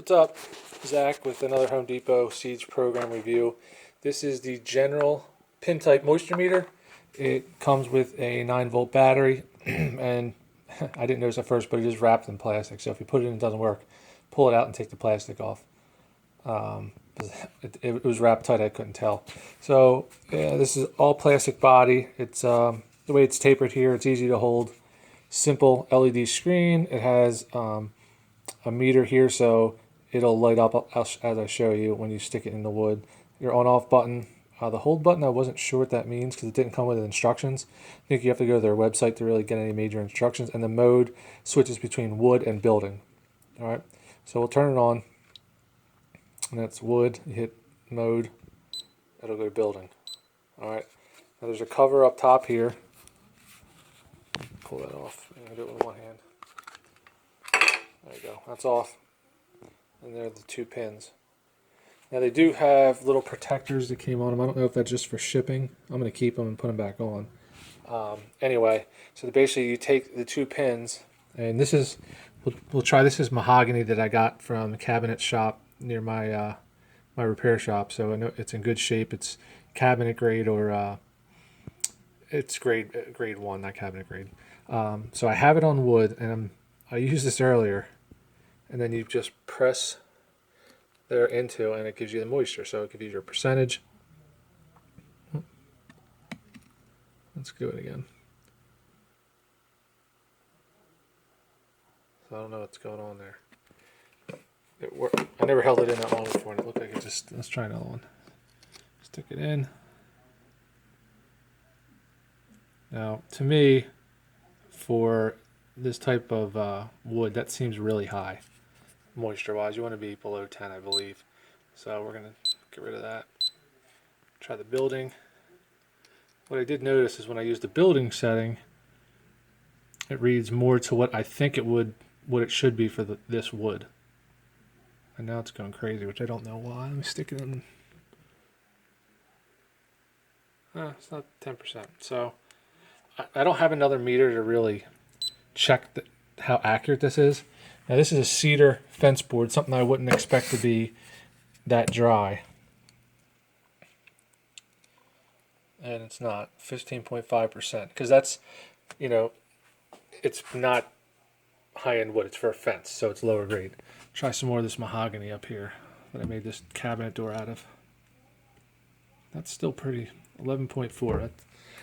What's up? Zach with another Home Depot Seeds program review. This is the general pin type moisture meter. It comes with a 9-volt battery and I didn't notice at first, but it is wrapped in plastic. So if you put it in and it doesn't work, pull it out and take the plastic off. It was wrapped tight, I couldn't tell. So this is all plastic body. It's the way it's tapered here, it's easy to hold. Simple LED screen. It has a meter here, so it'll light up as I show you when you stick it in the wood. Your on-off button, the hold button, I wasn't sure what that means because it didn't come with instructions. I think you have to go to their website to really get any major instructions. And the mode switches between wood and building. All right, so we'll turn it on, and that's wood. You hit mode, it'll go to building. All right, now there's a cover up top here. Pull that off. I'm gonna do it with one hand. There you go. That's off. And there are the 2 pins. Now they do have little protectors that came on them. I don't know if that's just for shipping. I'm going to keep them and put them back on. Anyway, so basically you take the 2 pins, and this is, we'll try, this is mahogany that I got from the cabinet shop near my my repair shop. So I know it's in good shape. It's cabinet grade, or it's grade 1, not cabinet grade. So I have it on wood, and I used this earlier, and then you just press there into, and it gives you the moisture. So it gives you your percentage. Let's do it again. So I don't know what's going on there. It worked. I never held it in that long before, and it looked like it just. Let's try another one. Stick it in. Now, to me, for this type of wood, that seems really high moisture wise. You want to be below 10, I believe. So we're going to get rid of that. Try the building. What I did notice is when I use the building setting, it reads more to what I think it would, what it should be for this wood. And now it's going crazy, which I don't know why. Let me stick it in. It's not 10%. So I don't have another meter to really check how accurate this is. Now this is a cedar fence board, something I wouldn't expect to be that dry. And it's not, 15.5%, because that's, you know, it's not high-end wood, it's for a fence, so it's lower grade. Try some more of this mahogany up here that I made this cabinet door out of. That's still pretty, 11.4, that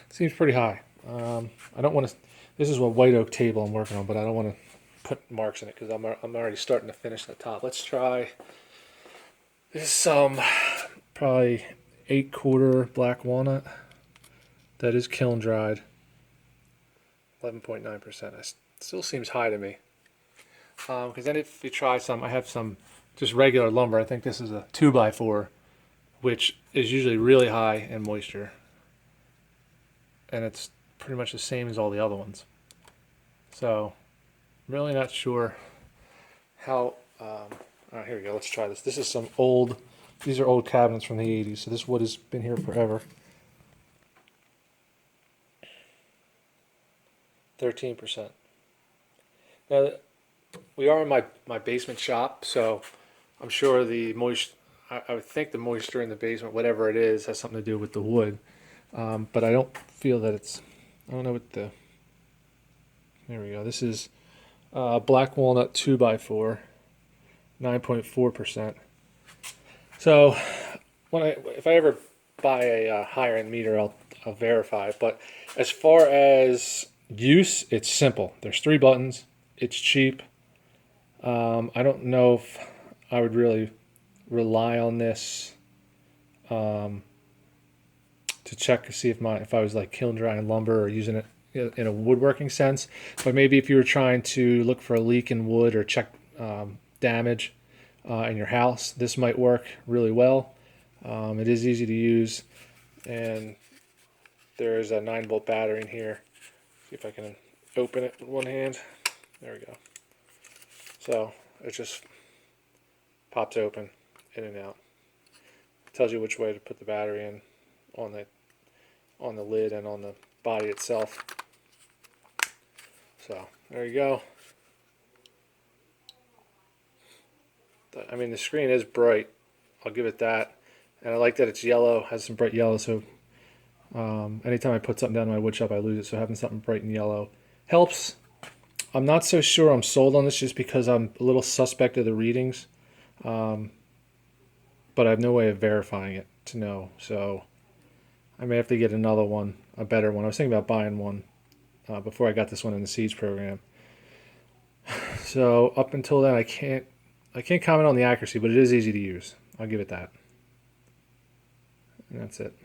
seems pretty high. I don't want to, this is a white oak table I'm working on, but I don't want to put marks in it because I'm already starting to finish the top. Let's try this probably 8-quarter black walnut that is kiln dried. 11.9%. It still seems high to me. Because then if you try some, I have some just regular lumber. I think this is a 2x4, which is usually really high in moisture, and it's pretty much the same as all the other ones. So I'm really not sure how. All right, here we go. Let's try this. This is some old. These are old cabinets from the 80s, so this wood has been here forever. 13%. Now, we are in my basement shop, so I'm sure the moisture, I would think the moisture in the basement, whatever it is, has something to do with the wood. But I don't feel that it's, I don't know what the, there we go. This is black walnut 2x4, 9.4%. So if I ever buy a higher end meter, I'll verify. But as far as use, it's simple. There's 3 buttons. It's cheap. I don't know if I would really rely on this to check to see if I was like kiln drying lumber or using it in a woodworking sense. But maybe if you were trying to look for a leak in wood or check damage in your house, this might work really well. It is easy to use, and there's a 9-volt battery in here. See if I can open it with one hand. There we go. So it just pops open, in and out. It tells you which way to put the battery in on the lid and on the body itself. So there you go. I mean, the screen is bright. I'll give it that. And I like that it's yellow, has some bright yellow. So anytime I put something down in my wood shop, I lose it. So having something bright and yellow helps. I'm not so sure I'm sold on this just because I'm a little suspect of the readings. But I have no way of verifying it to know. So I may have to get another one, a better one. I was thinking about buying one before I got this one in the Seeds program. So up until then, I can't comment on the accuracy, but it is easy to use. I'll give it that. And that's it.